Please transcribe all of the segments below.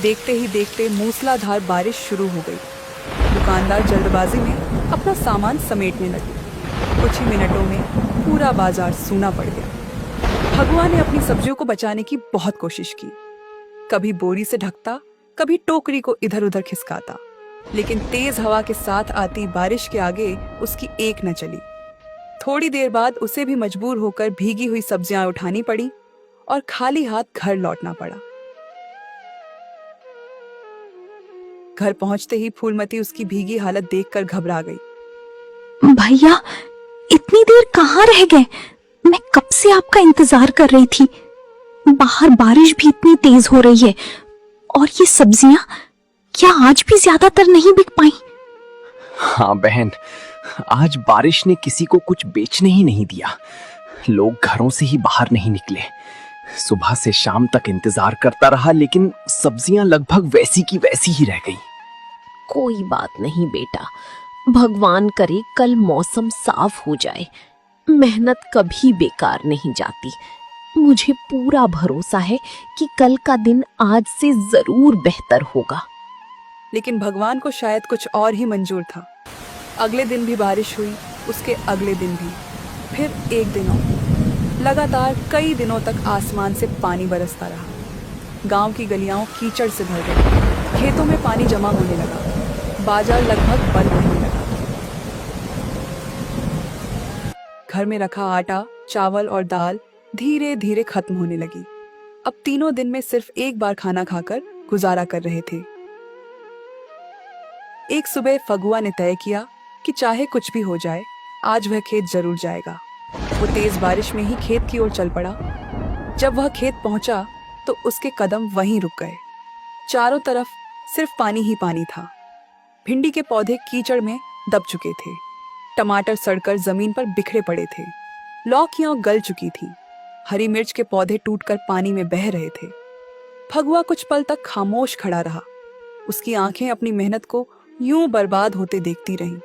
देखते ही देखते मूसलाधार बारिश शुरू हो गई। दुकानदार जल्दबाजी में अपना सामान समेटने लगे। कुछ ही मिनटों में पूरा बाजार सूना पड़ गया। फगुआ ने अपनी सब्जियों को बचाने की बहुत कोशिश की। कभी बोरी से ढकता, कभी टोकरी को इधर उधर खिसकाता, लेकिन तेज हवा के साथ आती बारिश के आगे उसकी एक न चली। थोड़ी देर बाद उसे भी मजबूर होकर भीगी हुई सब्जियां उठानी पड़ी और खाली हाथ घर लौटना पड़ा। घर पहुंचते ही फूलमती उसकी भीगी हालत देखकर घबरा गई। भैया, इतनी देर कहाँ रह गए? मैं कब से आपका इंतजार कर रही थी। बाहर बारिश भी इतनी तेज हो रही है, और ये सब्जियां क्या आज भी ज्यादातर नहीं बिक पाई? हाँ बहन, आज बारिश ने किसी को कुछ बेचने ही नहीं दिया। लोग घरों से ही बाहर नहीं निकले। सुबह से शाम तक इंतजार करता रहा, लेकिन सब्जियां लगभग वैसी की वैसी ही रह गई। कोई बात नहीं बेटा, भगवान करे कल मौसम साफ हो जाए। मेहनत कभी बेकार नहीं जाती। मुझे पूरा भरोसा है कि कल का दिन आज से जरूर बेहतर होगा। लेकिन भगवान को शायद कुछ और ही मंजूर था। अगले दिन भी बारिश हुई, उसके अगले दिन भी, फिर एक दिन और। लगातार कई दिनों तक आसमान से पानी बरसता रहा। गांव की गलियां कीचड़ से भर गई। खेतों में पानी जमा होने लगा। बाजार लगभग बंद रहने लगा। घर में रखा आटा, चावल और दाल धीरे धीरे खत्म होने लगी। अब तीनों दिन में सिर्फ एक बार खाना खाकर गुजारा कर रहे थे। एक सुबह फगुआ ने तय किया कि चाहे कुछ भी हो जाए, आज वह खेत जरूर जाएगा। वो तेज बारिश में ही खेत की ओर चल पड़ा। जब वह खेत पहुंचा तो उसके कदम वहीं रुक गए। चारों तरफ सिर्फ पानी ही पानी था। भिंडी के पौधे कीचड़ में दब चुके थे। टमाटर सड़कर जमीन पर बिखरे पड़े थे। लौकियां गल चुकी थी। हरी मिर्च के पौधे टूटकर पानी में बह रहे थे। फगुआ कुछ पल तक खामोश खड़ा रहा। उसकी आंखें अपनी मेहनत को यूं बर्बाद होते देखती रहीं।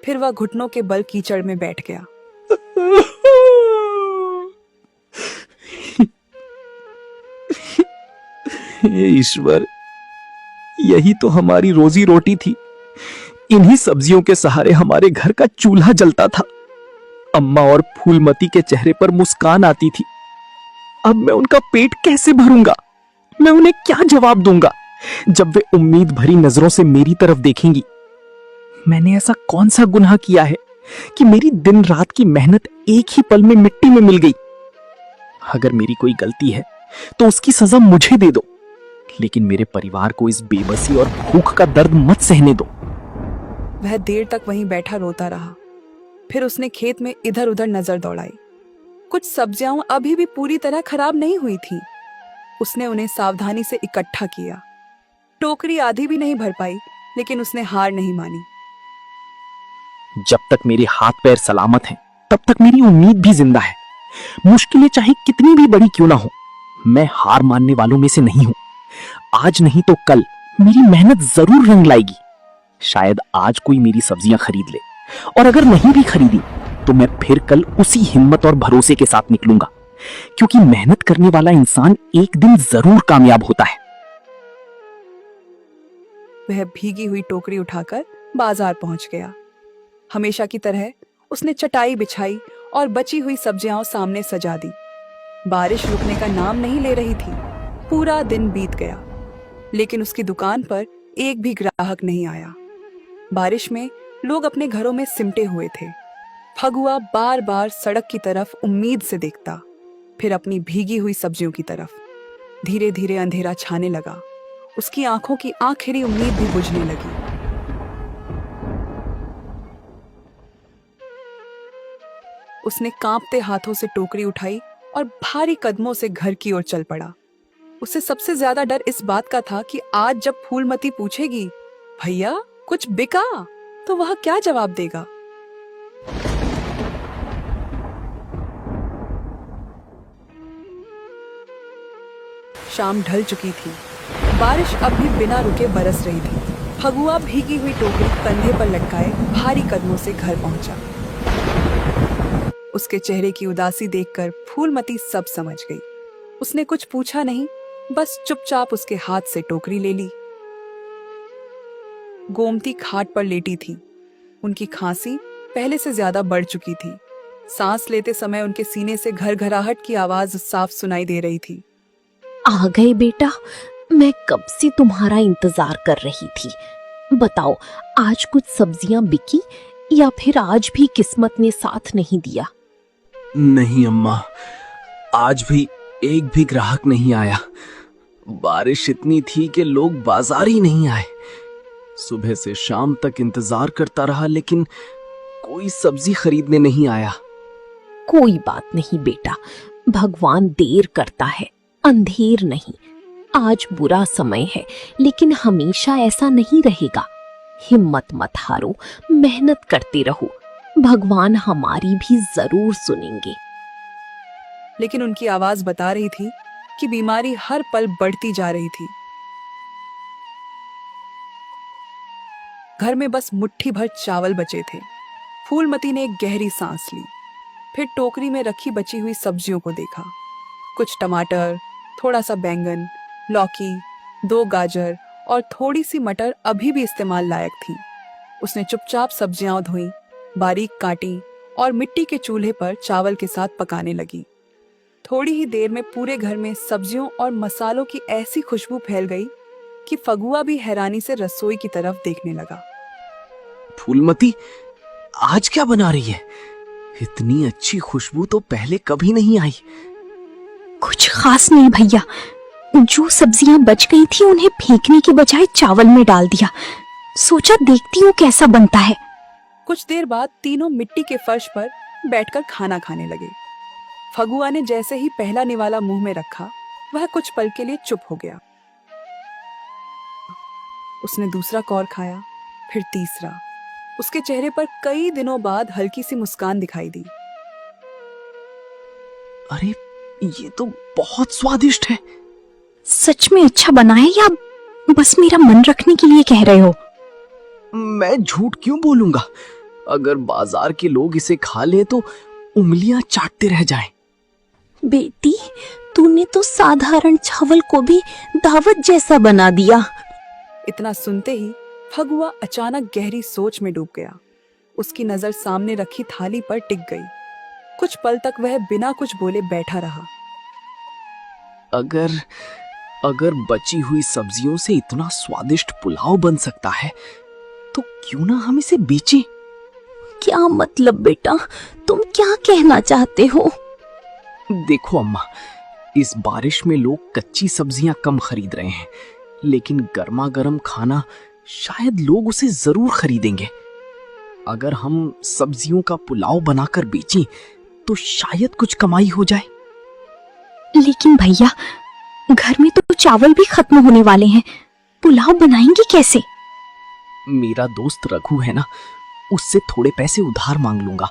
फिर वह घुटनों के बल कीचड़ में बैठ गया। हे ईश्वर, यही तो हमारी रोजी रोटी थी। इन्हीं सब्जियों के सहारे हमारे घर का चूल्हा जलता था। अम्मा और फूलमती के चेहरे पर मुस्कान आती थी। अब मैं उनका पेट कैसे भरूंगा? मैं उन्हें क्या जवाब दूंगा जब वे उम्मीद भरी नजरों से मेरी तरफ देखेंगी? मैंने ऐसा कौन सा गुनाह किया है कि मेरी दिन रात की मेहनत एक ही पल में मिट्टी में मिल गई? अगर मेरी कोई गलती है तो उसकी सजा मुझे दे दो, लेकिन मेरे परिवार को इस बेबसी और भूख का दर्द मत सहने दो। वह देर तक वहीं बैठा रोता रहा। फिर उसने खेत में इधर उधर नजर दौड़ाई। कुछ सब्जियां अभी भी पूरी तरह खराब नहीं हुई थीं। उसने उन्हें सावधानी से इकट्ठा किया। टोकरी आधी भी नहीं भर पाई, लेकिन उसने हार नहीं मानी। जब तक मेरे हाथ पैर सलामत हैं, तब तक मेरी उम्मीद भी जिंदा है। मुश्किलें चाहे कितनी भी बड़ी क्यों ना हो, मैं हार मानने वालों में से नहीं हूं। आज नहीं तो कल मेरी मेहनत जरूर रंग लाएगी। शायद आज कोई मेरी सब्जियां खरीद ले, और अगर नहीं भी खरीदी तो मैं फिर कल उसी हिम्मत और भरोसे के साथ निकलूंगा, क्योंकि मेहनत करने वाला इंसान एक दिन जरूर कामयाब होता है। वह भीगी हुई टोकरी उठाकर बाजार पहुंच गया। हमेशा की तरह उसने चटाई बिछाई और बची हुई सब्जियां सामने सजा दी। बारिश रुकने का नाम नहीं ले रही थी। पूरा दिन बीत गया, लेकिन उसकी दुकान पर एक भी ग्राहक नहीं आया। बारिश में लोग अपने घरों में सिमटे हुए थे। फगुआ बार बार सड़क की तरफ उम्मीद से देखता, फिर अपनी भीगी हुई सब्जियों की तरफ। धीरे धीरे अंधेरा छाने लगा। उसकी आंखों की आखिरी उम्मीद भी बुझने लगी। उसने कांपते हाथों से टोकरी उठाई और भारी कदमों से घर की ओर चल पड़ा। उसे सबसे ज्यादा डर इस बात का था कि आज जब फूलमती पूछेगी, भैया कुछ बिका, तो वह क्या जवाब देगा। शाम ढल चुकी थी। बारिश अब भी बिना रुके बरस रही थी। फगुआ भीगी हुई टोकरी कंधे पर लटकाए भारी कदमों से घर पहुंचा। उसके चेहरे की उदासी देखकर फूलमती सब समझ गई। उसने कुछ पूछा नहीं, बस चुपचाप उसके हाथ से टोकरी ले ली। गोमती खाट पर लेटी थी। उनकी खांसी पहले से ज्यादा बढ़ चुकी थी। सांस लेते समय उनके सीने से घरघराहट की आवाज साफ सुनाई दे रही थी। आ गए बेटा, मैं कब से तुम्हारा इंतजार कर रही थी। बताओ, आज कुछ सब्जियां बिकी या फिर आज भी किस्मत ने साथ नहीं दिया? नहीं अम्मा, आज भी एक भी ग्राहक नहीं आया। बारिश इतनी थी कि लोग बाजार ही नहीं आए। सुबह से शाम तक इंतजार करता रहा, लेकिन कोई सब्जी खरीदने नहीं आया। कोई बात नहीं बेटा, भगवान देर करता है, अंधेर नहीं। आज बुरा समय है, लेकिन हमेशा ऐसा नहीं रहेगा। हिम्मत मत हारो, मेहनत करते रहो, भगवान हमारी भी जरूर सुनेंगे। लेकिन उनकी आवाज बता रही थी कि बीमारी हर पल बढ़ती जा रही थी। घर में बस मुट्ठी भर चावल बचे थे। फूलमती ने एक गहरी सांस ली, फिर टोकरी में रखी बची हुई सब्जियों को देखा। कुछ टमाटर, थोड़ा सा बैंगन, लौकी, 2 गाजर और थोड़ी सी मटर अभी भी इस्तेमाल लायक थी। उसने चुपचाप सब्जियां धोई, बारीक काटी और मिट्टी के चूल्हे पर चावल के साथ पकाने लगी। थोड़ी ही देर में पूरे घर में सब्जियों और मसालों की ऐसी खुशबू फैल गई कि फगुआ भी हैरानी से रसोई की तरफ देखने लगा। फूलमती, आज क्या बना रही है? इतनी अच्छी खुशबू तो पहले कभी नहीं आई। कुछ खास नहीं भैया, जो सब्जियां बच गई थी उन्हें फेंकने की बजाय चावल में डाल दिया। सोचा देखती हूँ कैसा बनता है। कुछ देर बाद तीनों मिट्टी के फर्श पर बैठकर खाना खाने लगे। फगुआ ने जैसे ही पहला निवाला मुंह में रखा, वह कुछ पल के लिए चुप हो गया। उसने दूसरा कौर खाया, फिर तीसरा। उसके चेहरे पर कई दिनों बाद हल्की सी मुस्कान दिखाई दी। अरे, ये तो बहुत स्वादिष्ट है। सच में अच्छा बना है या बस मेरा मन रखने के लिए कह रहे हो? मैं झूठ क्यों बोलूंगा? अगर बाजार के लोग इसे खा लें तो उंगलियां चाटते रह जाएं। बेटी, तूने तो साधारण चावल को भी दावत जैसा बना दिया। इतना सुनते ही फगुआ अचानक गहरी सोच में डूब गया। उसकी नजर सामने रखी थाली पर टिक गई। कुछ पल तक वह बिना कुछ बोले बैठा रहा। अगर बची हुई सब्जियों से इतना स्वादिष्ट पुलाव बन सकता है, तो क्यों ना हम इसे बेचें? क्या मतलब बेटा, तुम क्या कहना चाहते हो? देखो अम्मा, इस बारिश में लोग कच्ची सब्जियां कम खरीद रहे हैं, लेकिन गर्मा गर्म खाना शायद लोग उसे जरूर खरीदेंगे। अगर हम सब्जियों का पुलाव बनाकर बेचें, तो शायद कुछ कमाई हो जाए। लेकिन भैया, घर में तो चावल भी खत्म होने वाले हैं, पुलाव बनाएंगे कैसे? मेरा दोस्त रघु है ना, उससे थोड़े पैसे उधार मांग लूंगा।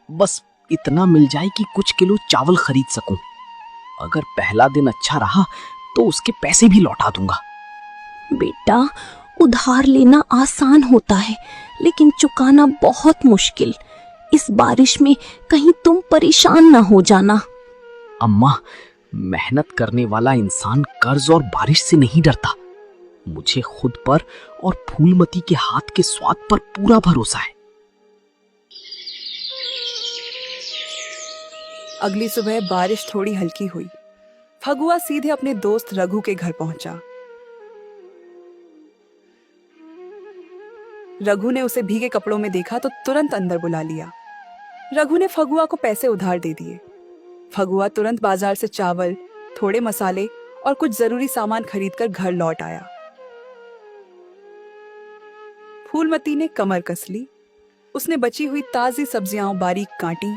बस इतना मिल जाए कि कुछ किलो चावल खरीद सकूं। अगर पहला दिन अच्छा रहा तो उसके पैसे भी लौटा दूंगा। बेटा, उधार लेना आसान होता है, लेकिन चुकाना बहुत मुश्किल। इस बारिश में कहीं तुम परेशान ना हो जाना। अम्मा, मेहनत करने वाला इंसान कर्ज और बारिश से नहीं डरता। मुझे खुद पर और फूलमती के हाथ के स्वाद पर पूरा भरोसा है। अगली सुबह बारिश थोड़ी हल्की हुई। फगुआ सीधे अपने दोस्त रघु के घर पहुंचा। रघु ने उसे भीगे कपड़ों में देखा तो तुरंत अंदर बुला लिया। रघु ने फगुआ को पैसे उधार दे दिए। फगुआ तुरंत बाजार से चावल, थोड़े मसाले और कुछ जरूरी सामान खरीदकर घर लौट आया। फूलमती ने कमर कस ली। उसने बची हुई ताजी सब्जियां बारीक काटी,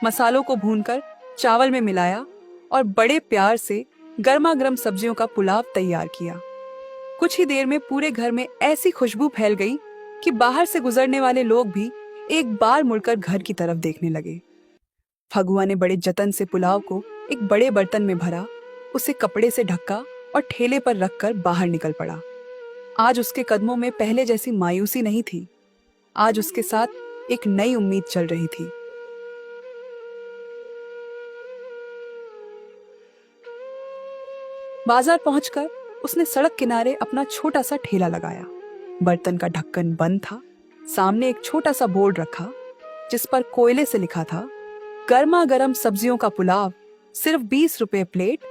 मसालों को भूनकर चावल में मिलाया और बड़े प्यार से गर्मा गर्म सब्जियों का पुलाव तैयार किया। कुछ ही देर में पूरे घर में ऐसी खुशबू फैल गई कि बाहर से गुजरने वाले लोग भी एक बार मुड़कर घर की तरफ देखने लगे। फगुआ ने बड़े जतन से पुलाव को एक बड़े बर्तन में भरा, उसे कपड़े से ढका और ठेले पर रखकर बाहर निकल पड़ा। आज उसके कदमों में पहले जैसी मायूसी नहीं थी। आज उसके साथ एक नई उम्मीद चल रही थी। बाजार पहुंचकर उसने सड़क किनारे अपना छोटा सा ठेला लगाया। बर्तन का ढक्कन बंद था। सामने एक छोटा सा बोर्ड रखा जिस पर कोयले से लिखा था, गर्मा गर्म सब्जियों का पुलाव, सिर्फ 20 रुपए प्लेट।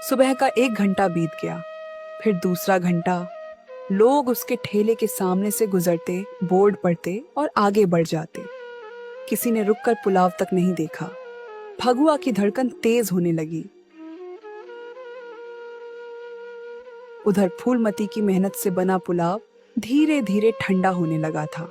सुबह का 1 घंटा बीत गया, फिर दूसरा घंटा। लोग उसके ठेले के सामने से गुजरते, बोर्ड पढ़ते और आगे बढ़ जाते। किसी ने रुककर पुलाव तक नहीं देखा। भगुआ की धड़कन तेज होने लगी। उधर फूलमती की मेहनत से बना पुलाव धीरे धीरे ठंडा होने लगा था।